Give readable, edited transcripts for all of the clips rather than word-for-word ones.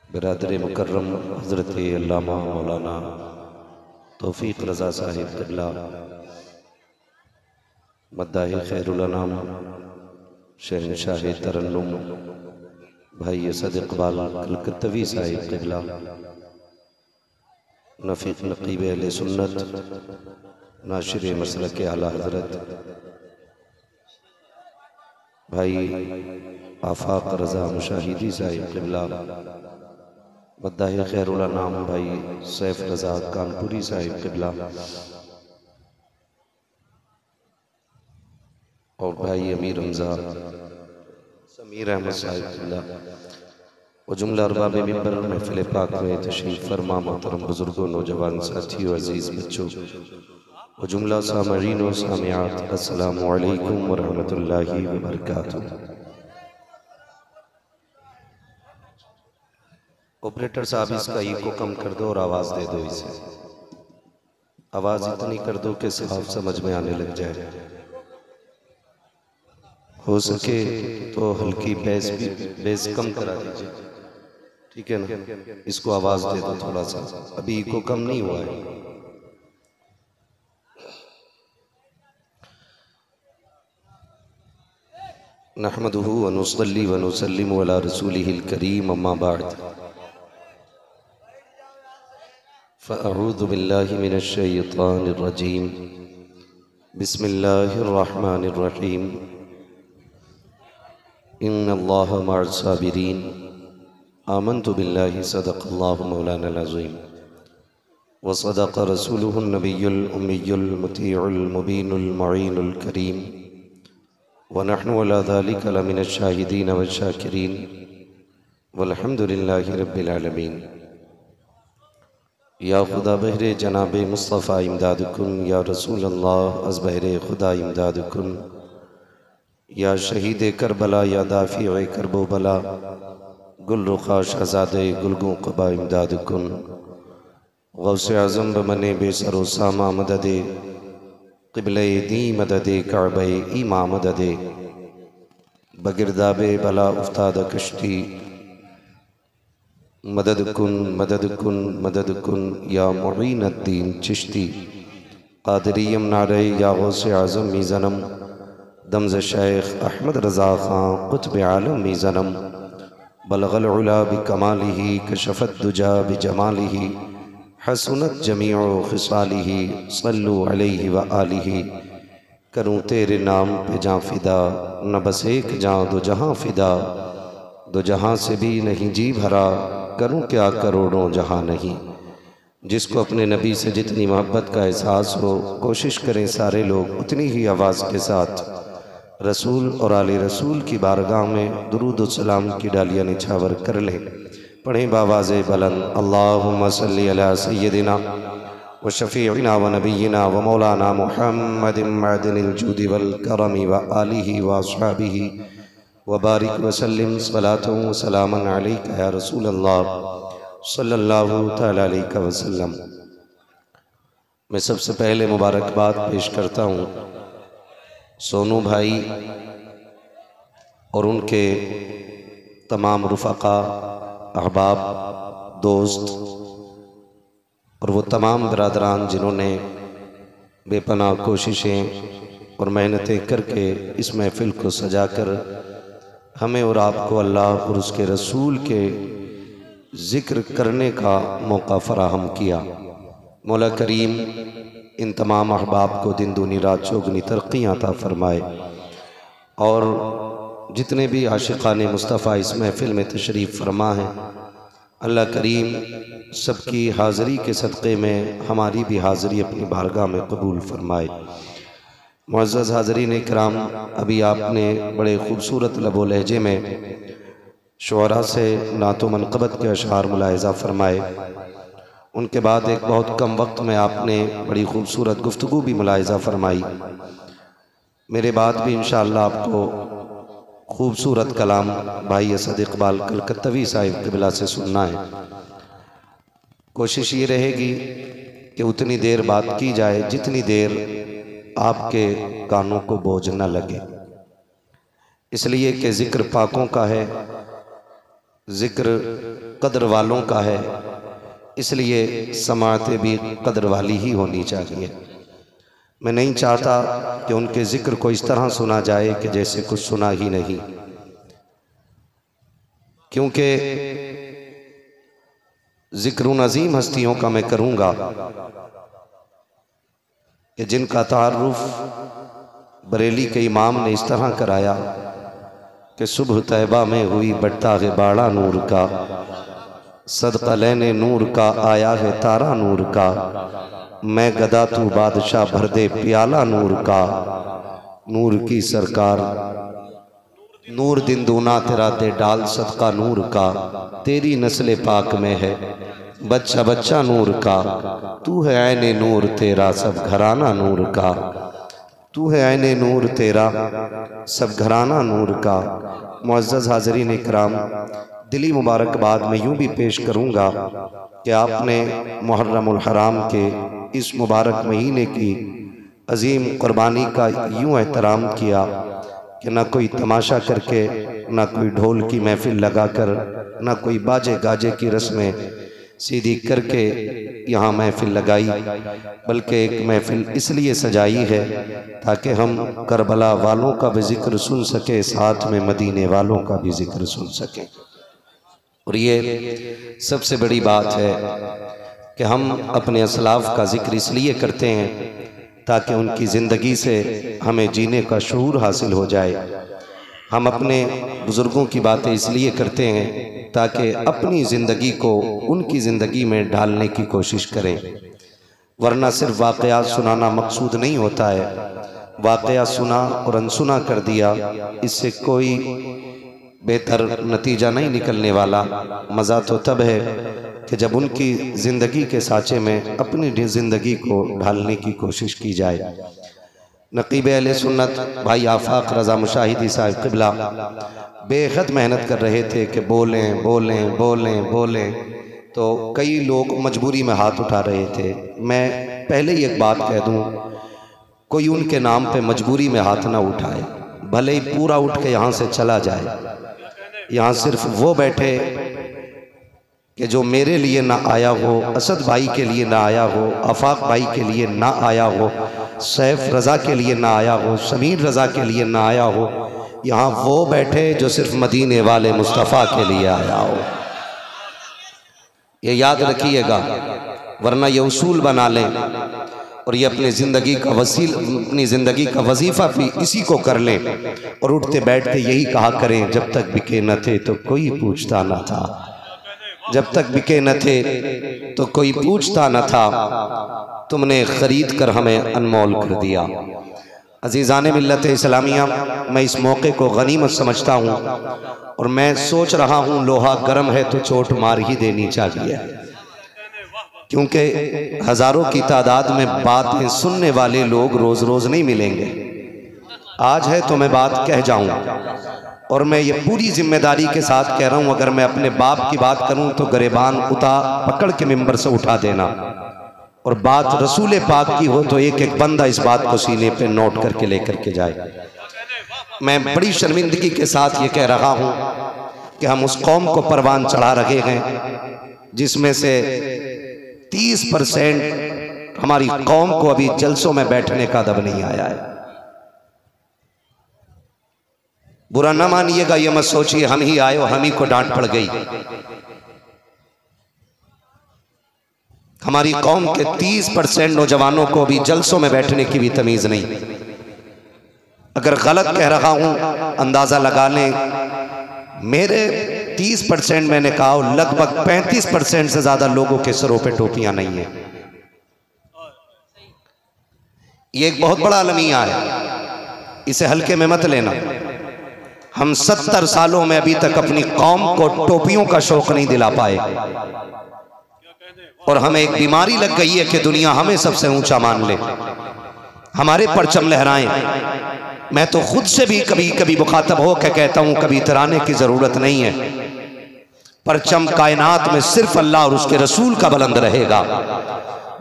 बिरादर मुकर्रम हज़रत अल्लामा मौलाना तौफीक रज़ा साहिब क़िबला मद्दाह खैरुल अनाम शहनशाह तरन्नुम भाई असद इक़बाल कलकत्तवी साहिब क़िबला नफ़ीक़ नक़ीब अहले सुन्नत नाशिर मसलक आला हज़रत भाई आफाक रज़ा मुशाहिदी साहिब क़िबला मद्दाह खैरुल अनाम भाई सैफ रज़ा कानपुरी साहिब क़िबला और भाई अमीर हमज़ा समीर अहमद साहिब क़िबला और जुमला अरबाब मिंबर महफ़िल पाक में तशरीफ़ फरमा मोहतरम बुज़ुर्गों नौजवान साथियों अज़ीज़ बच्चों और जुमला सामईन व सामियात अस्सलामु अलैकुम व रहमतुल्लाहि व बरकातुहू। ऑपरेटर साहब इसका इको कम कर दो और आवाज़ दे दो इसे। आवाज़ इतनी कर दो कि साफ समझ में आने लग जाए। हो सके तो हल्की बेस कम करा दीजिए, ठीक है ना। इसको आवाज़ दे दो थोड़ा सा, अभी इको कम नहीं हुआ है। नहमदुहु व नुसल्ली व नुसल्लिमु अला रसूलिहिल करीम, अम्मा बाद। फ़अऊज़ु बिल्लाहि मिनश शैतानिर रजीम, बिस्मिल्लाहिर रहमानिर रहीम। इन्नल्लाहा मअस साबिरीन, आमन्तु बिल्लाहि सदक़ल्लाहु मौलाना अज़ीम व सदक़ रसूलुहुन नबियुल उम्मियुल मुतीउल मुबीनुल मुईनुल करीम व नहनु अला ज़ालिका लमिनश शाहिदीन व शाकिरीन वल्हम्दुलिल्लाहि रब्बिल आलमीन। या खुदा बहरे जनाब मुस्तफ़ा इमदाद कुन, या रसूल अल्लाह अज़ बहरे खुदा इमदाद कुन, या शहीद करबला, या दाफ़ी करबो बला, गुल रुखा शहज़ादे गुलगों क़बा इमदाद कुन, गौसे आज़म बमने बेसरो सामा मददे, क़िबले दी मददे, काबे ईमा मददे, बगिरदाबे बला उफ्ताद कश्ती, मदद कुन मदद कुन मदद कुन, या मुईन अद्दीन चिश्ती, क़ादिरियम नारे या गौसे आज़म मीज़नम, दमज़ शेख अहमद रज़ा ख़ान क़ुत्ब आलम मीज़नम, बलगल उला बिकमालिही कशफ़त दुजा बिजमालिही, हसनत जमीउ ख़िसालिही, सल्लु अलैहि व आलिही। करूँ तेरे नाम पे जाँ फ़िदा, न बस एक जाँ दो जहाँ फ़िदा, दो जहाँ से भी नहीं जी भरा, करूँ क्या करोड़ों जहाँ नहीं। जिसको अपने नबी से जितनी मोहब्बत का एहसास हो, कोशिश करें सारे लोग उतनी ही आवाज़ के साथ रसूल और आले रसूल की बारगाह में दुरूद व सलाम की डालियाँ निछावर कर लें। पढ़ें बावाज़े बुलंद, अल्लाहुम्मा सल्ली अला सय्यदिना व शफ़ीइना व नबिय्यिना व मौलाना मुहम्मदिन मअदिनिल जूदि वल करमी व आलिहि व अस्हाबिहि व बारिक व सल्लिम सलातन व सलामन अलैका या रसूल अल्लाह सल्लल्लाहु तआला अलैहि वसल्लम। मैं सबसे पहले मुबारकबाद पेश करता हूँ सोनू भाई और उनके तमाम रुफ़क़ा, अहबाब, दोस्त और वो तमाम बरादरान जिन्होंने बेपनाह कोशिशें और मेहनतें करके इस महफ़िल को सजा कर हमें और आपको अल्लाह और उसके रसूल के ज़िक्र करने का मौका फ़राहम किया। मौला करीम इन तमाम अहबाब को दिन दूनी रात चौगनी तरक्कियाँ अता फ़रमाए और जितने भी आशिक़ाने मुस्तफ़ा इस महफ़िल में तशरीफ़ फ़रमा हैं, अल्लाह करीम सबकी हाज़री के सदक़े में हमारी भी हाज़री अपनी बारगाह में कबूल फ़रमाए। मुअज़्ज़ज़ हाज़रीन इकराम, अभी आपने बड़े ख़ूबसूरत लबो लहजे में शुअरा से नात व मनक़बत के अशआर मुलाहिज़ा फ़रमाए। उनके बाद एक बहुत कम वक्त में आपने बड़ी ख़ूबसूरत गुफ्तगू भी मुलाहिज़ा फ़रमाई। मेरे बाद भी इंशाअल्लाह आपको ख़ूबसूरत कलाम भाई असद इक़बाल कलकत्तवी साहिब क़िबला से सुनना है। कोशिश ये रहेगी कि उतनी देर बात की जाए जितनी देर आपके कानों को बोझ न लगे, इसलिए कि ज़िक्र पाकों का है, ज़िक्र कदर वालों का है, इसलिए समाअतें भी कदर वाली ही होनी चाहिए। मैं नहीं चाहता कि उनके ज़िक्र को इस तरह सुना जाए कि जैसे कुछ सुना ही नहीं, क्योंकि ज़िक्र अज़ीम हस्तियों का मैं करूँगा कि जिनका तारुफ बरेली के इमाम ने इस तरह कराया कि सुबह तैबा में हुई बट्टाग़े बाड़ा नूर का, सदका लेने नूर का आया है तारा नूर का, मैं गदा तू बादशाह भर दे प्याला नूर का, नूर की सरकार नूर दिन दूना तेरा दे डाल सदका नूर का, तेरी नस्ल पाक में है बच्चा बच्चा नूर का, तू है ऐने नूर तेरा सब घराना नूर का, तू है ऐने नूर तेरा सब घराना नूर का। मुअज़्ज़ज़ हाज़रीन इकराम, दिली मुबारकबाद में यूँ भी पेश करूँगा कि आपने मुहर्रमुल हराम के इस मुबारक महीने की अजीम कुर्बानी का यूँ एहतराम किया कि ना कोई तमाशा करके, ना कोई ढोल की महफिल लगाकर, ना कोई बाजे गाजे की रस्में सीधी करके यहाँ महफिल लगाई, बल्कि एक महफिल इसलिए सजाई है ताकि हम करबला वालों का भी जिक्र सुन सके, साथ में मदीने वालों का भी जिक्र सुन सकें। और ये सबसे बड़ी बात है कि हम अपने असलाफ का जिक्र इसलिए करते हैं ताकि उनकी ज़िंदगी से हमें जीने का शऊर हासिल हो जाए। हम अपने बुज़ुर्गों की बातें इसलिए करते हैं ताकि अपनी ज़िंदगी को उनकी ज़िंदगी में ढालने की कोशिश करें, वरना सिर्फ वाक़यात सुनाना मकसूद नहीं होता है। वाक़या सुना और अनसुना कर दिया, इससे कोई बेहतर नतीजा नहीं निकलने वाला। मज़ा तो तब है कि जब उनकी ज़िंदगी के साँचे में अपनी ज़िंदगी को ढालने की कोशिश की जाए। नक़ीब अहले सुन्नत भाई आफाक रज़ा मुशाहिदी साहब क़िबला बेहद मेहनत कर रहे थे कि बोलें बोलें बोलें बोलें, तो कई लोग मजबूरी में हाथ उठा रहे थे। मैं पहले ही एक बात कह दूं, कोई उनके नाम पे मजबूरी में हाथ ना उठाए, भले ही पूरा उठ के यहाँ से चला जाए। यहाँ सिर्फ वो बैठे कि जो मेरे लिए ना आया हो, असद भाई के लिए ना आया हो, आफाक भाई के लिए ना आया हो, सैफ रज़ा के लिए ना आया हो, समीर रज़ा के लिए ना आया हो, यहाँ वो बैठे जो सिर्फ मदीने वाले मुस्तफ़ा के लिए आया हो। ये याद रखिएगा, वरना ये उसूल बना लें और ये अपनी ज़िंदगी का अपनी ज़िंदगी का वजीफ़ा भी इसी को कर लें और उठते बैठते यही कहा करें, जब तक बिके न थे तो कोई पूछता न था, जब तक बिके न थे तो कोई पूछता न था, तुमने ख़रीद कर हमें अनमोल कर दिया। अज़ीज़ाने मिल्लत इस्लामिया, मैं इस मौके को गनीमत समझता हूँ और मैं सोच रहा हूँ लोहा गर्म है तो चोट मार ही देनी चाहिए, क्योंकि हज़ारों की तादाद में बातें सुनने वाले लोग रोज़ रोज़ नहीं मिलेंगे। आज है तो मैं बात कह जाऊँ, और मैं ये पूरी जिम्मेदारी के साथ कह रहा हूँ, अगर मैं अपने बाप की बात करूँ तो गरेबान पकड़ के मिंबर से उठा देना, और बात रसूल पाक की हो तो एक एक बंदा इस बात को सीने पे नोट करके लेकर के जाए। मैं बड़ी शर्मिंदगी के साथ ये कह रहा हूँ कि हम उस कौम को परवान चढ़ा रहे हैं जिसमें से 30% हमारी कौम को अभी जलसों में बैठने का अदब नहीं आया है। बुरा ना मानिएगा, ये मत सोचिए हम ही आए और हम ही को डांट पड़ गई। हमारी कौम के 30% नौजवानों को भी जलसों में बैठने की भी तमीज नहीं। अगर गलत कह रहा हूं अंदाजा लगा लें, मेरे 30% मैंने कहा, लगभग 35% से ज्यादा लोगों के सरों पे टोपियां नहीं है। ये एक बहुत बड़ा अलमिया है, इसे हल्के में मत लेना। हम 70 सालों में अभी तक अपनी कौम को टोपियों का शौक नहीं दिला पाए, और हमें एक बीमारी लग गई है कि दुनिया हमें सबसे ऊंचा मान ले, हमारे परचम लहराएं। मैं तो खुद से भी कभी कभी मुखातब हो के कहता हूं, कभी इतराने की जरूरत नहीं है। परचम कायनात में सिर्फ अल्लाह और उसके रसूल का बुलंद रहेगा।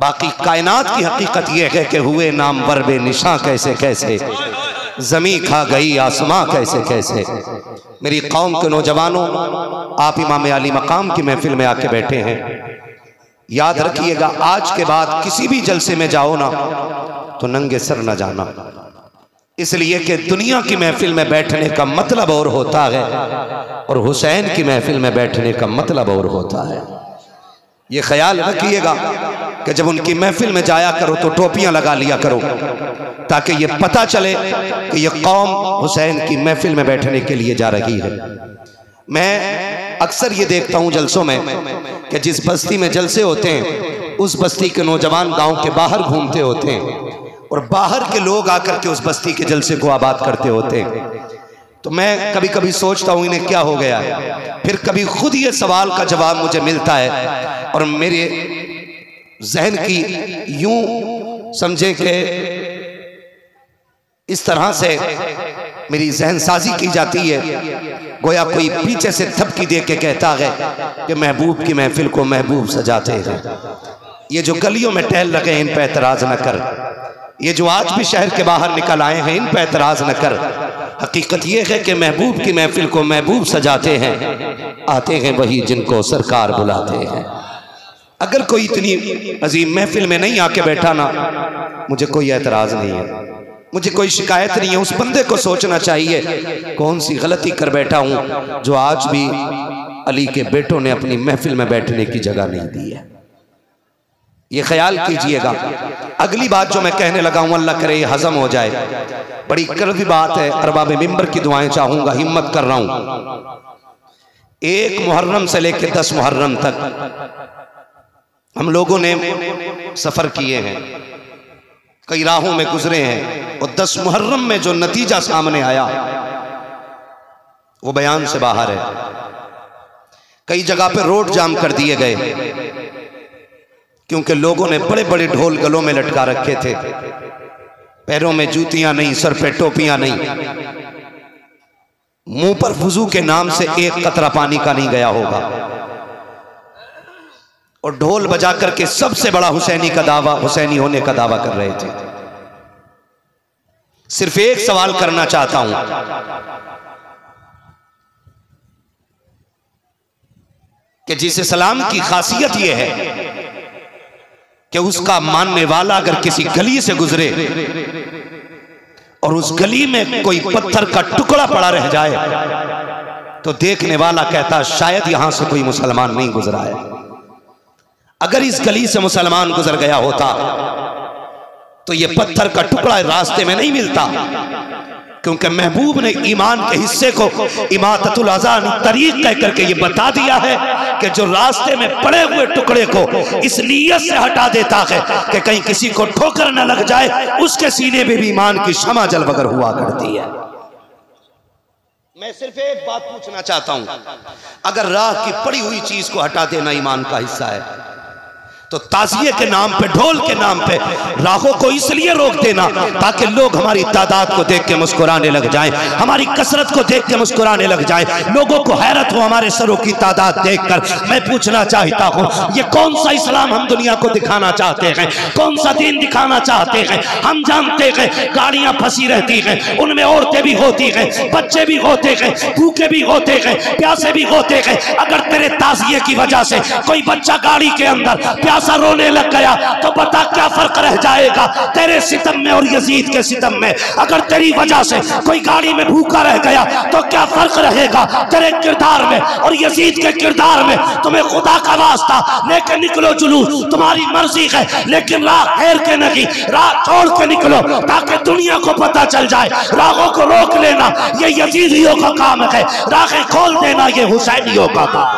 बाकी कायनात की हकीकत यह है कि हुए नाम वरबे निशां कैसे कैसे, ज़मीं खा गई आसमां कैसे कैसे। मेरी कौम के नौजवानों, आप इमाम अली मकाम की महफिल में आके बैठे हैं, याद रखिएगा आज के बाद किसी भी जलसे में जाओ ना तो नंगे सर न जाना, इसलिए कि दुनिया की महफिल में बैठने का मतलब और होता है और हुसैन की महफिल में बैठने का मतलब और होता है। ये ख्याल रखिएगा कि जब उनकी महफिल में जाया करो तो टोपियां लगा लिया करो, ताकि ये पता चले कि ये कौम हुसैन की महफिल में बैठने के लिए जा रही है। मैं अक्सर ये देखता हूँ जलसों में कि जिस बस्ती में जलसे होते हैं उस बस्ती के नौजवान गांव के बाहर घूमते होते हैं और बाहर के लोग आकर के उस बस्ती के जलसे को आबाद करते होते हैं। तो मैं कभी कभी सोचता हूँ इन्हें क्या हो गया है, फिर कभी खुद ये सवाल का जवाब मुझे मिलता है और मेरे जहन की यूं समझे कि इस तरह से मेरी जहन साजी की जाती है, गोया कोई पीछे से थपकी दे के कहता है कि महबूब की महफिल को महबूब सजाते हैं। ये जो गलियों में टहल रहे हैं इन पर एतराज न कर, ये जो आज भी शहर के बाहर निकल आए हैं इन पर एतराज न कर। हकीकत ये है कि महबूब की महफिल को महबूब सजाते हैं, आते हैं वही जिनको सरकार बुलाते हैं। अगर कोई इतनी अजीम महफिल में नहीं आके बैठा ना, मुझे कोई एतराज नहीं है, मुझे कोई शिकायत नहीं है। उस बंदे को सोचना चाहिए कौन सी गलती कर बैठा हूं जो आज भी अली के बेटों ने अपनी महफिल में बैठने की जगह नहीं दी है। ये ख्याल कीजिएगा। अगली बात जो मैं कहने लगा हूं अल्लाह करे ये हजम हो जाए, बड़ी कड़वी बात है, अरबाब मिंबर की दुआएं चाहूंगा, हिम्मत कर रहा हूं। 1 मुहर्रम से लेकर 10 मुहर्रम तक हम लोगों ने सफर किए हैं, कई राहों में गुजरे हैं और 10 मुहर्रम में जो नतीजा सामने आया वो बयान से बाहर है। कई जगह पे रोड जाम कर दिए गए क्योंकि लोगों ने बड़े बड़े ढोल गलों में लटका रखे थे, पैरों में जूतियां नहीं, सर पे टोपियां नहीं, मुंह पर वुजू के नाम से एक कतरा पानी का नहीं गया होगा और ढोल बजा करके सबसे बड़ा हुसैनी का दावा, हुसैनी होने का दावा कर रहे थे। सिर्फ एक सवाल करना चाहता हूं कि जिस इस्लाम की खासियत यह है कि उसका मानने वाला अगर किसी गली से गुजरे और उस गली में कोई पत्थर का टुकड़ा पड़ा रह जाए तो देखने वाला कहता शायद यहां से कोई मुसलमान नहीं गुजरा है। अगर इस गली से मुसलमान गुजर गया होता तो ये पत्थर का टुकड़ा रास्ते में नहीं मिलता, क्योंकि महबूब ने ईमान के हिस्से को इमाततुल अज़ान तरीक कह करके ये बता दिया है कि जो रास्ते में पड़े हुए टुकड़े को इस नीयत से हटा देता है कि कहीं किसी को ठोकर न लग जाए, उसके सीने में भी ईमान की शमा जलवगर हुआ करती है। मैं सिर्फ एक बात पूछना चाहता हूं, अगर राह की पड़ी हुई चीज को हटा देना ईमान का हिस्सा है तो ताज़िये के नाम पे, ढोल के नाम पे राहों को इसलिए रोक देना ताकि लोग हमारी तादाद को देख के मुस्कुराने लग जाएं, हमारी कसरत को देख के मुस्कुराने लग जाएं, लोगों को हैरत हो हमारे सरों की तादाद देखकर। मैं पूछना चाहता हूं ये कौन सा इस्लाम हम दुनिया को दिखाना चाहते हैं, कौन सा दीन दिखाना चाहते हैं? हम जानते हैं गाड़ियां फंसी रहती हैं, उनमें औरतें भी होती हैं, बच्चे भी होते हैं, भूखे भी होते हैं, प्यासे भी होते हैं। अगर तेरे ताज़िये की वजह से कोई बच्चा गाड़ी के अंदर सा रोने लग गया तो बता क्या फर्क रह जाएगा तेरे सितम में और यजीद के सितम में? अगर तेरी वजह से कोई गाड़ी में भूखा रह गया तो क्या फर्क रहेगा तेरे किरदार में और यजीद के किरदार में? तुम्हें खुदा का वास्ता लेके निकलो जुलूस, तुम्हारी मर्जी है, लेकिन राह फेर के नहीं, राह छोड़ के निकलो ताकि दुनिया को पता चल जाए। राहों को रोक लेना ये यजीदियों का काम है, राहें खोल देना ये हुसैनियों का काम।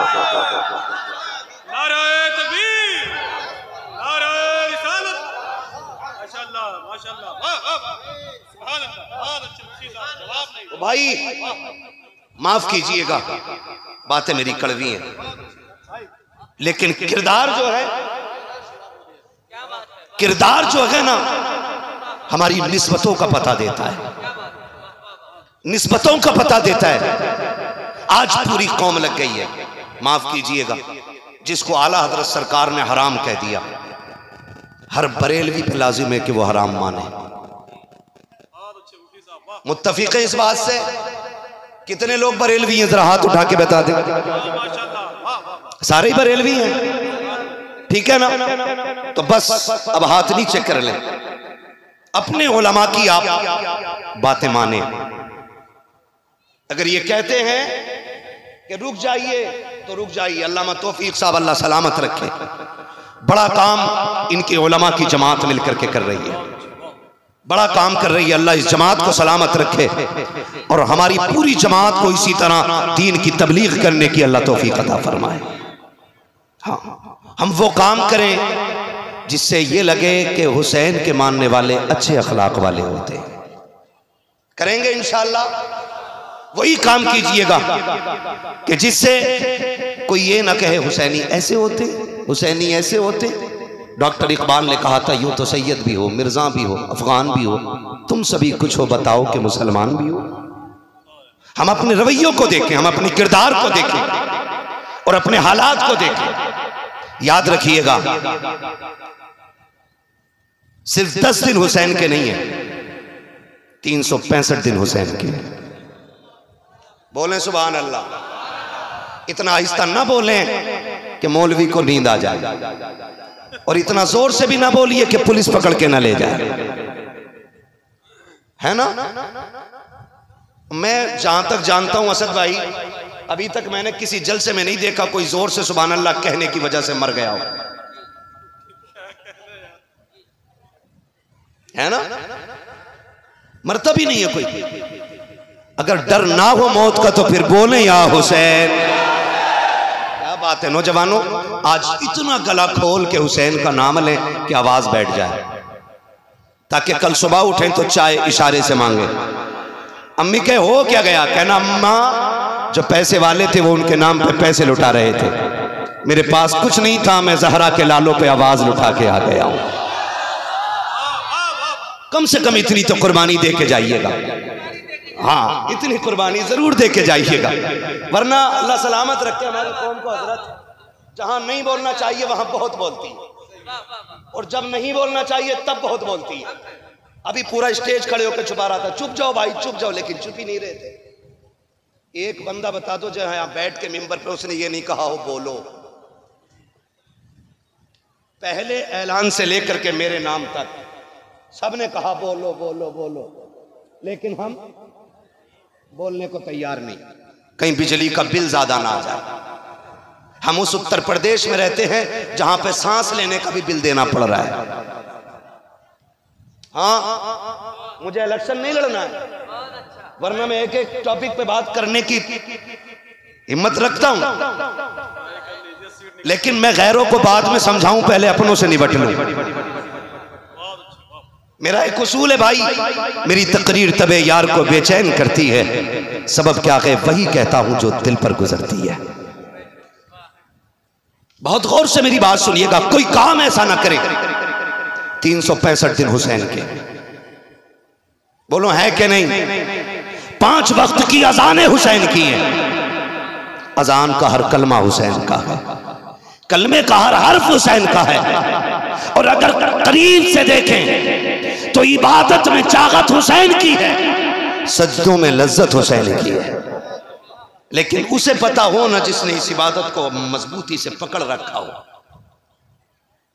भाई माफ कीजिएगा बातें मेरी कड़वी हैं, लेकिन किरदार जो है ना हमारी निस्बतों का पता देता है, निस्बतों का पता देता है। आज पूरी कौम लग गई है, माफ कीजिएगा, जिसको आला हजरत सरकार ने हराम कह दिया, हर बरेलवी पे लाजिम है कि वो हराम माने। मुत्तफिक है इस बात से? कितने लोग बरेलवी हैं, जरा हाथ उठा के बता दें। सारे ही बरेलवी हैं, ठीक है ना? तो बस अब हाथ नीचे कर लें, अपने उलमा की आप बातें माने। अगर ये कहते हैं कि रुक जाइए तो रुक जाइए। अल्लामा तौफीक साहब अल्लाह सलामत रखे, बड़ा काम इनके उलमा की जमात मिलकर के कर रही है, बड़ा काम कर रही है। अल्लाह इस जमात को सलामत रखे और हमारी पूरी जमात को इसी तरह दीन की तबलीग करने की अल्लाह तौफीक अता फरमाए। हाँ, हम वो काम करें जिससे ये लगे कि हुसैन के मानने वाले अच्छे अखलाक वाले होते हैं। करेंगे इंशाअल्लाह। वही काम कीजिएगा कि जिससे कोई ये ना कहे हुसैनी ऐसे होते, हुसैनी ऐसे होते। डॉक्टर इकबाल ने कहा था, यूं तो सैयद भी हो, मिर्जा भी हो, अफगान भी हो, तुम सभी कुछ हो बताओ कि मुसलमान भी हो। हम अपने रवैयों को देखें, हम अपने किरदार को देखें और अपने हालात को देखें। याद रखिएगा, सिर्फ 10 दिन हुसैन के नहीं है, 365 दिन हुसैन के। बोलें सुभान अल्लाह। इतना आहिस्ता ना बोलें कि मौलवी को नींद आ जाए, और इतना जोर से भी ना बोलिए कि पुलिस पकड़ के ना ले जाए, है ना? मैं जहां तक जानता हूं असद भाई, अभी तक मैंने किसी जलसे में नहीं देखा कोई जोर से सुभान अल्लाह कहने की वजह से मर गया हो, है ना? मरता भी नहीं है कोई। अगर डर ना हो मौत का तो फिर बोले या हुसैन। क्या बात है नौजवानों, आज इतना गला खोल के हुसैन का नाम लें कि आवाज बैठ जाए, ताकि कल सुबह उठें तो चाय इशारे से मांगे। अम्मी कहे हो क्या गया? कहना अम्मा जो पैसे वाले थे वो उनके नाम पे पैसे लुटा रहे थे, मेरे पास कुछ नहीं था, मैं जहरा के लालों पे आवाज लुटा के आ गया हूं। कम से कम इतनी तो कुर्बानी दे के जाइएगा। हाँ, इतनी कुर्बानी जरूर दे के जाइएगा, वरना अल्लाह सलामत रखे हमारी कौम को। हजरत जहां नहीं बोलना चाहिए वहां बहुत बोलती है, और जब नहीं बोलना चाहिए तब बहुत बोलती है। अभी पूरा स्टेज खड़े होकर छुपा रहा था, चुप जाओ भाई चुप जाओ, लेकिन चुप ही नहीं रहे थे। एक बंदा बता दो जो यहां बैठ के मिंबर पे उसने ये नहीं कहा हो बोलो। पहले ऐलान से लेकर के मेरे नाम तक सबने कहा बोलो बोलो बोलो, लेकिन हम बोलने को तैयार नहीं, कहीं बिजली का बिल ज्यादा ना आ जाए। हम उस उत्तर प्रदेश में रहते हैं जहां पे सांस लेने का भी बिल देना पड़ रहा है। हाँ, मुझे इलेक्शन नहीं लड़ना है, वरना मैं एक एक टॉपिक पे बात करने की हिम्मत रखता हूं, लेकिन मैं गैरों को बाद में समझाऊं, पहले अपनों से निपट लूं। मेरा एक उसूल है भाई, मेरी तकरीर तबे यार को बेचैन करती है, सबब क्या है वही कहता हूं जो दिल पर गुजरती है। बहुत गौर से मेरी बात सुनिएगा, कोई काम ऐसा ना करे। 365 दिन हुसैन के, बोलो है कि नहीं? 5 वक्त की अजानें हुसैन की हैं। अजान का हर कलमा हुसैन का है, कलमे का हर हर्फ हुसैन का है, और अगर करीब से देखें तो इबादत में चाहत हुसैन की है, सजदों में लज्जत हुसैन की है। लेकिन उसे पता हो ना जिसने इस इबादत को मजबूती से पकड़ रखा हो,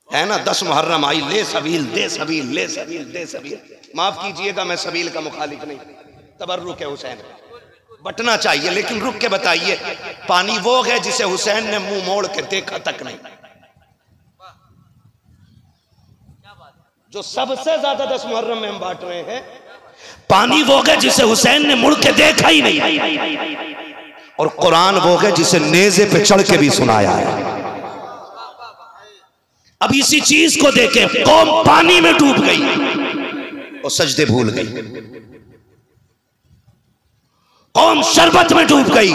है ना? 10 मुहर्रम आई, ले सबील दे सबील, ले सबील दे सबील। माफ कीजिएगा मैं सबील का मुखालिफ नहीं, तबर्रुक है हुसैन, बटना चाहिए, लेकिन रुक के बताइए पानी वो है जिसे हुसैन ने मुंह मोड़ के देखा तक नहीं। जो सबसे ज्यादा 10 मुहर्रम में हम बांट रहे हैं, पानी वो है जिसे हुसैन ने मुड़ के देखा ही नहीं, और कुरान वो है जिसे नेज़े पे चढ़ के भी सुनाया है। अब इसी चीज को देखें, कौम पानी में डूब गई और सजदे भूल गई, कौम शरबत में डूब गई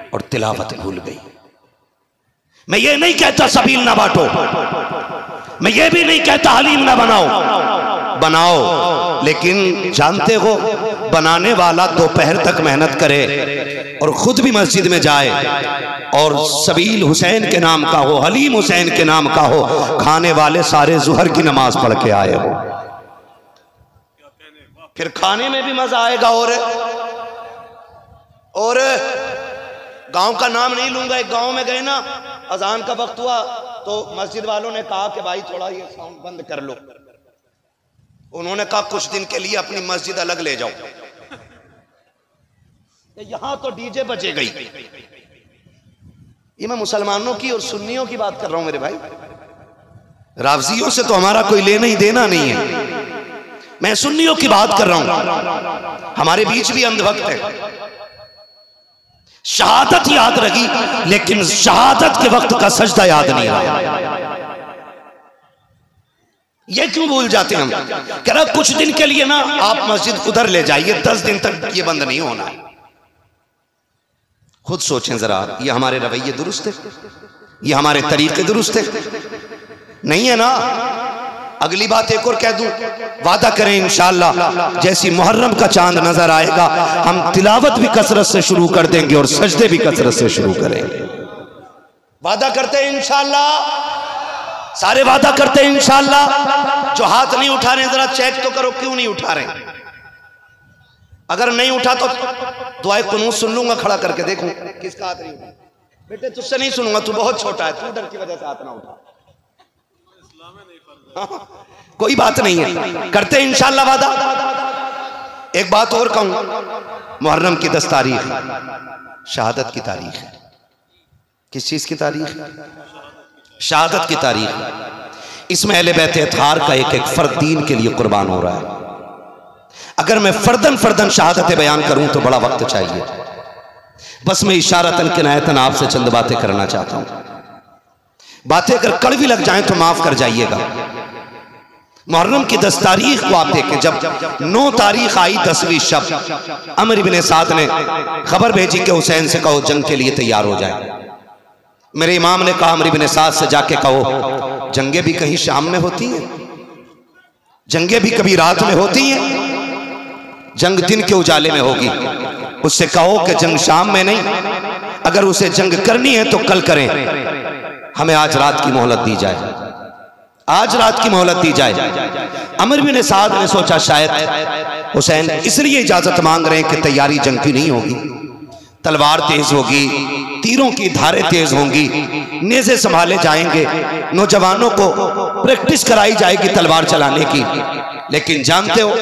और तिलावत भूल गई। मैं ये नहीं कहता सबील ना बांटो, मैं ये भी नहीं कहता हलीम ना बनाओ, बनाओ, लेकिन जानते हो बनाने वाला दोपहर तक मेहनत करे और खुद भी मस्जिद में जाए और सबील हुसैन के नाम का हो, हलीम हुसैन के नाम का हो, खाने वाले सारे जुहर की नमाज पढ़ के आए हो। फिर खाने में भी मजा आएगा। और गांव का नाम नहीं लूंगा, एक गांव में गए ना, अजान का वक्त हुआ तो मस्जिद वालों ने कहा कि भाई थोड़ा ये साउंड बंद कर लो। उन्होंने कहा कुछ दिन के लिए अपनी मस्जिद अलग ले जाओ, यहां तो डीजे बजे गई। ये मैं मुसलमानों की और सुन्नियों की बात कर रहा हूं मेरे भाई, रावजियों से तो हमारा कोई लेना ही देना नहीं है। मैं सुन्नियों की बात कर रहा हूं। हमारे बीच भी अंधभक्त है, शहादत याद रही लेकिन शहादत के वक्त का सजदा याद नहीं रहा। ये क्यों भूल जाते हैं हम? कह रहा कुछ दिन के लिए ना आप मस्जिद उधर ले जाइए, 10 दिन तक ये बंद नहीं होना। खुद सोचें जरा, ये हमारे रवैये दुरुस्त है? ये हमारे तरीके दुरुस्त है? नहीं है ना। अगली बात एक और कह दूं, वादा करें इंशाअल्लाह जैसी मुहर्रम का चांद नजर आएगा हम तिलावत भी कसरत से शुरू कर देंगे और सजदे भी कसरत से शुरू करेंगे। वादा करते हैं इंशाअल्लाह, सारे वादा करते हैं इंशाअल्लाह। जो हाथ नहीं उठा रहे जरा चेक तो करो क्यों नहीं उठा रहे। अगर नहीं उठा तो दुआए कुनूत सुन लूंगा, खड़ा करके देखूं किसका हाथ नहीं उठा। बेटे तुझसे नहीं सुनूंगा, तू बहुत छोटा है, तू डर की वजह से हाथ ना उठा। कोई बात नहीं है, करते हैं इंशाअल्लाह वादा। एक बात और कहूं, मुहर्रम की 10 तारीख शहादत की तारीख है। किस चीज की तारीख? शहादत की तारीख। इसमें अहले बैत अतहार का एक एक फर्द दीन के लिए कुर्बान हो रहा है। अगर मैं फर्दन फर्दन शहादत बयान करूं तो बड़ा वक्त चाहिए। बस मैं इशारतन किनायतन आपसे चंद बातें करना चाहता हूं। बातें अगर कड़वी लग जाएं तो माफ कर जाइएगा। मुहर्रम की 10 तारीख को आप देखें, जब 9 तारीख आई 10वीं शब, अमर इब्ने साद ने खबर भेजी कि हुसैन से कहो जंग के लिए तैयार हो जाए। मेरे इमाम ने कहा अमर इब्ने साद से जाके कहो जंगे भी कहीं शाम में होती हैं, जंगे भी कभी रात में होती हैं, जंग दिन के उजाले में होगी। उससे कहो कि जंग शाम में नहीं, अगर उसे जंग करनी है तो कल करें, हमें आज रात की मोहलत दी जाए, आज रात की मोहलत दी जाए। अमर बिन साद ने सोचा शायद हुसैन इसलिए इजाजत मांग रहे हैं कि तैयारी जंग की नहीं होगी, तलवार तेज होगी, तीरों की धारें तेज होंगी, नेज़े संभाले जाएंगे, नौजवानों को प्रैक्टिस कराई जाएगी तलवार चलाने की। लेकिन जानते हो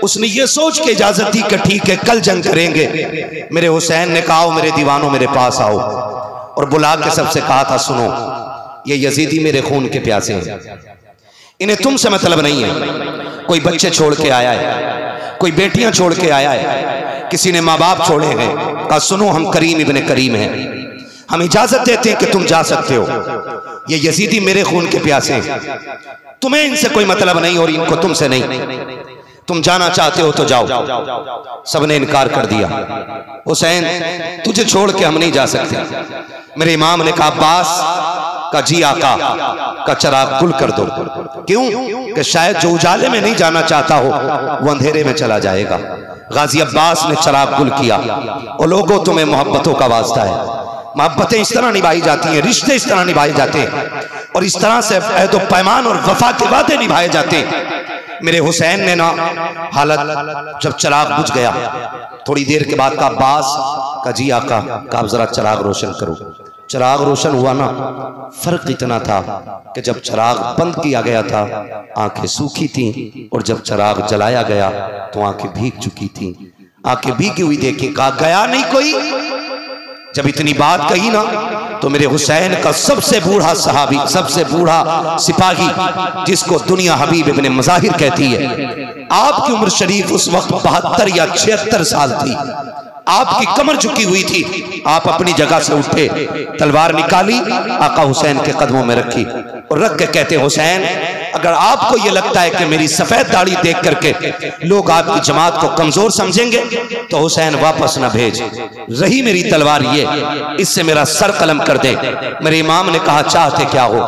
उसने ये सोच के इजाजत दी कि ठीक है कल जंग करेंगे। मेरे हुसैन ने कहा मेरे दीवानों मेरे पास आओ, और बुला के सबसे कहा था सुनो ये यजीदी मेरे खून के प्यासे हैं, इन्हें तुमसे मतलब नहीं है। कोई बच्चे छोड़ के आया है, कोई बेटियां छोड़ के आया है, किसी ने माँ बाप छोड़े हैं। कहा सुनो हम करीम इब्ने करीम हैं, हम इजाजत देते हैं कि तुम जा सकते हो, ये यजीदी मेरे खून के प्यासे हैं, तुम्हें इनसे कोई मतलब नहीं और इनको तुमसे नहीं, तुम जाना चाहते हो तो जाओ। सबने इनकार कर दिया। हुसैन तुझे छोड़ के हम नहीं जा सकते। मेरे इमाम ने कहा अब्बास का जी आका का चिराग गुल कर दो। क्यों? कि शायद जो उजाले में नहीं जाना चाहता हो वो अंधेरे में चला जाएगा। गाजी अब्बास ने चिराग गुल किया। और लोगों तुम्हें मोहब्बतों का वास्ता है, मोहब्बतें इस तरह निभाई जाती हैं, रिश्ते इस तरह निभाए जाते हैं, और इस तरह से अहद व पैमान और वफा के वादे निभाए जाते हैं। मेरे हुसैन ने ना हालत जब चिराग बुझ गया थोड़ी देर के बाद का अब्बास का जी आका का आप जरा चिराग रोशन करो। चिराग रोशन हुआ ना, फर्क इतना था कि जब चिराग बंद किया गया था आंखें सूखी थी, और जब चिराग जलाया गया तो आंखें भीग चुकी थी। आंखें भीगी हुई देखी, कहा गया नहीं कोई। जब इतनी बात कही ना तो मेरे हुसैन का सबसे बूढ़ा सहाबी, सबसे बूढ़ा सिपाही, जिसको दुनिया हबीब इब्ने मज़ाहिर कहती है, आपकी उम्र शरीफ उस वक्त 72 या 76 साल थी, आपकी कमर झुकी हुई थी। आप अपनी जगह से उठे, तलवार निकाली, आका हुसैन के कदमों में रखी और रख के कहते हुसैन अगर आपको ये लगता है कि मेरी सफेद दाढ़ी देख करके लोग आपकी जमात को कमजोर समझेंगे तो हुसैन वापस न भेज, रही मेरी तलवार ये, इससे मेरा सर कलम कर दे। मेरे इमाम ने कहा चाहते क्या हो?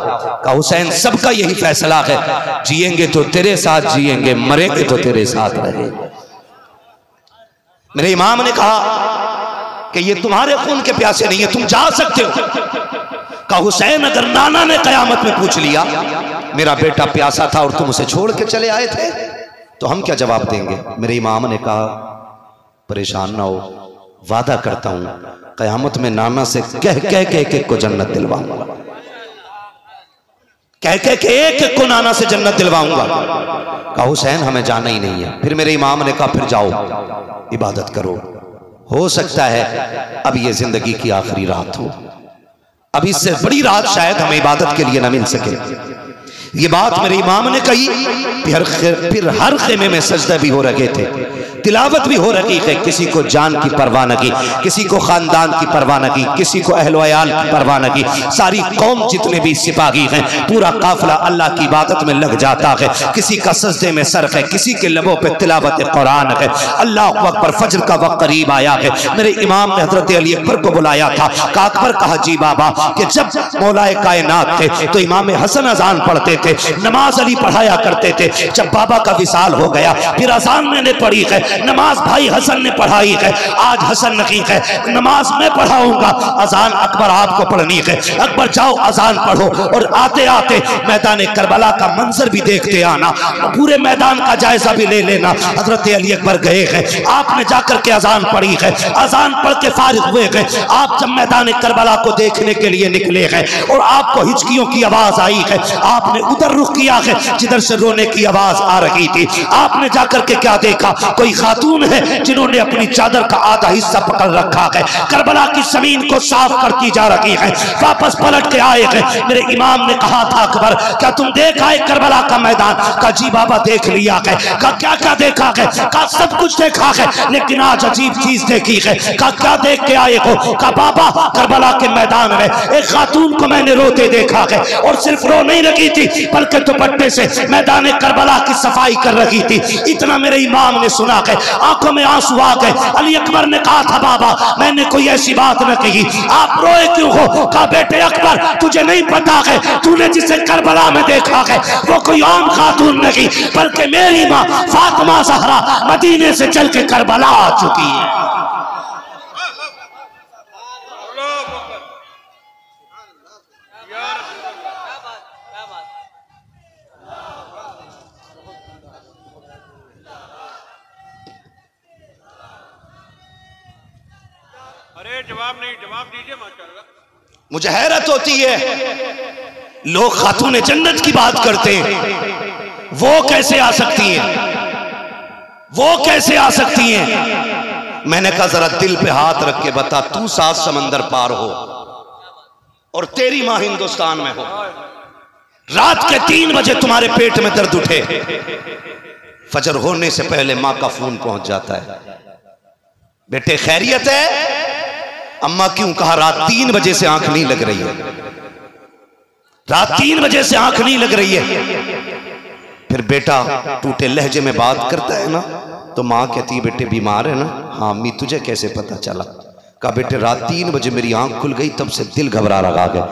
कहा हुसैन सबका यही फैसला है, जिएंगे तो तेरे साथ जिएंगे, मरेंगे तो तेरे साथ रहेंगे। मेरे इमाम ने कहा कि ये तुम्हारे खून के प्यासे नहीं है, तुम जा सकते हो। कहा हुसैन अगर नाना ने कयामत में पूछ लिया मेरा बेटा प्यासा था और तुम उसे छोड़ के चले आए थे तो हम क्या जवाब देंगे? मेरे इमाम ने कहा परेशान ना हो, वादा करता हूं कयामत में नाना से कह कह के एक को जन्नत दिलवाऊंगा, कह कह के एक को नाना से जन्नत दिलवाऊंगा। कहा हुसैन हमें जाना ही नहीं है। फिर मेरे इमाम ने कहा फिर जाओ इबादत करो, हो सकता है अब ये जिंदगी की आखिरी रात हो, अब इससे बड़ी रात शायद हमें इबादत के लिए ना मिल सके। ये बात मेरे इमाम ने कही। फिर हर खेमे में सजदा भी हो रहे थे, तिलावत भी हो रही है। किसी को जान की परवाह न की, किसी को खानदान की परवाह न की, किसी को अहल वयाल की परवाह न की। सारी कौम जितने भी सिपाही हैं, पूरा काफिला अल्लाह की इबादत में लग जाता है। किसी का सजदे में सर है, किसी के लबों पे तिलावत कुरान है। अल्लाह अकबर, फजर का वक्त करीब आया है। मेरे इमाम ने हजरत अली अकबर को बुलाया था। अकबर कहा जी बाबा कि जब मौलाए कायनात थे तो इमाम हसन अजान पढ़ते थे, नमाज अली पढ़ाया करते थे। जब बाबा का विसाल हो गया फिर अजान मैंने पढ़ी है, नमाज भाई हसन ने पढ़ाई है। आज हसन नहीं है, नमाज मैं पढ़ाऊंगा, अजान अकबर आपको पढ़नी है। अकबर जाओ अजान पढ़ो और आते आते मैदान करबला का मंजर भी देखते आना, पूरे मैदान का जायजा भी ले लेना। हजरत अली अकबर गए हैं, आपने जाकर के अजान पढ़ी है, अजान पढ़ के फारिग हुए हैं। आप जब मैदान करबला को देखने के लिए निकले हैं और आपको हिचकियों की आवाज आई है, आपने उधर रुख किया है जिधर से रोने की आवाज आ रही थी। आपने जाकर के क्या देखा? कोई खातून है जिन्होंने अपनी चादर का आधा हिस्सा पकड़ रखा है, करबला की जमीन को साफ करती जा रही है। वापस पलट के आए हैं। मेरे इमाम ने कहा था अकबर क्या तुम देख आए करबला का मैदान? का जी बाबा देख लिया है। का क्या क्या देखा है? का सब कुछ देखा है, लेकिन आज अजीब चीज देखी है। का क्या देख के आए हो? का बाबा करबला के मैदान में एक खातून को मैंने रोते देखा है, और सिर्फ रो नहीं रही थी बल्कि दुपट्टे से मैदान करबला की सफाई कर रही थी। इतना मेरे इमाम ने सुना है, आंखों में आंसू आ गए। अली अकबर ने कहा था बाबा मैंने कोई ऐसी बात न कही, आप रोए क्यों हो? कहा बेटे अकबर तुझे नहीं पता है, तूने जिसे करबला में देखा है वो कोई आम खातून नहीं बल्कि मेरी माँ फातिमा ज़हरा मदीने से चल के करबला आ चुकी है। जवाब नहीं, जवाब दीजिए माशाअल्लाह। मुझे हैरत होती है लोग खातून जन्नत की बात करते हैं, वो कैसे आ सकती हैं? वो कैसे आ सकती हैं? मैंने कहा जरा दिल पे हाथ रख के बता, तू 7 समंदर पार हो और तेरी माँ हिंदुस्तान में हो, रात के 3 बजे तुम्हारे पेट में दर्द उठे, फजर होने से पहले माँ का फोन पहुंच जाता है, बेटे खैरियत है? अम्मा क्यों? कहा रात 3 बजे से आंख नहीं लग रही है, रात 3 बजे से आंख नहीं लग रही है। फिर बेटा टूटे लहजे में बात करता है ना, तो माँ कहती है बेटे बीमार है ना? हाँ अम्मी तुझे कैसे पता चला? कहा बेटे रात 3 बजे मेरी आंख खुल गई, तब से दिल घबरा रहा है।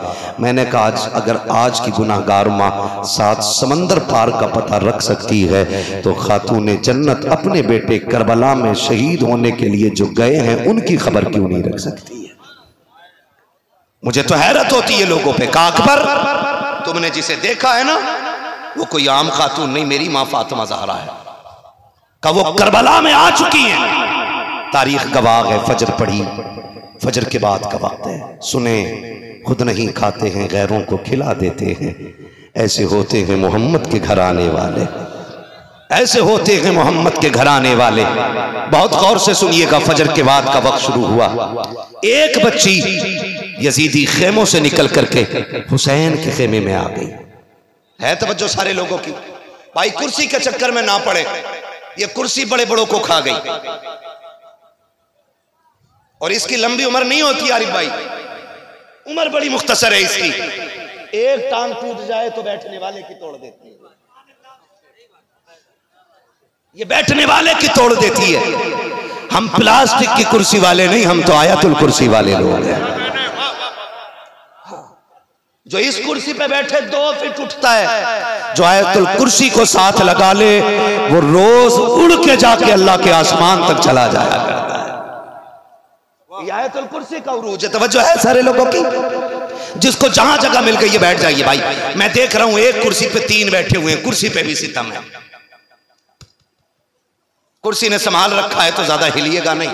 मैंने कहा अगर आज की गुनाहगार माँ 7 समंदर पार का पता रख सकती है तो खातून जन्नत अपने बेटे करबला में शहीद होने के लिए जो गए हैं उनकी खबर क्यों नहीं रख सकती है? मुझे तो हैरत होती है लोगों पे। कहा अकबर तुमने जिसे देखा है ना वो कोई आम खातून नहीं, मेरी माँ फातिमा ज़हरा है। कहा वो करबला में आ चुकी हैं, तारीख गवाह है। फजर पढ़ी, फजर के बाद का वक्त है, सुने खुद नहीं खाते हैं गैरों को खिला देते हैं, ऐसे होते हैं मोहम्मद के घर आने वाले, ऐसे होते हैं मोहम्मद के घर आने वाले। बहुत गौर से सुनिएगा, फजर के बाद का वक्त शुरू हुआ। एक बच्ची यजीदी खेमों से निकल करके हुसैन के खेमे में आ गई। है तवज्जो सारे लोगों की? भाई कुर्सी के चक्कर में ना पड़े, ये कुर्सी बड़े बड़ों को खा गई और इसकी लंबी उम्र नहीं होती आरिफ भाई, उम्र बड़ी मुख्तसर है इसकी। एक टांग टूट जाए तो बैठने वाले की तोड़ देती है, ये बैठने वाले की तोड़ देती है। हम प्लास्टिक की कुर्सी वाले नहीं, हम तो आयतुल कुर्सी वाले लोग हैं। जो इस कुर्सी पे बैठे 2 फीट उठता है, जो आयतुल कुर्सी को साथ लगा ले वो रोज उड़ के जाके अल्लाह के आसमान तक चला जाया करता है। आयतुल कुर्सी का उरूज है। तवज्जो है सारे लोगों की? जिसको जहां जगह मिल गई है बैठ जाइए भाई। मैं देख रहा हूं एक कुर्सी पे 3 बैठे हुए हैं, कुर्सी पे भी सितम है। कुर्सी ने संभाल रखा है तो ज्यादा हिलिएगा नहीं,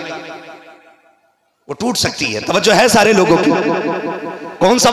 वो टूट सकती है। तवज्जो है सारे लोगों की? कौन सा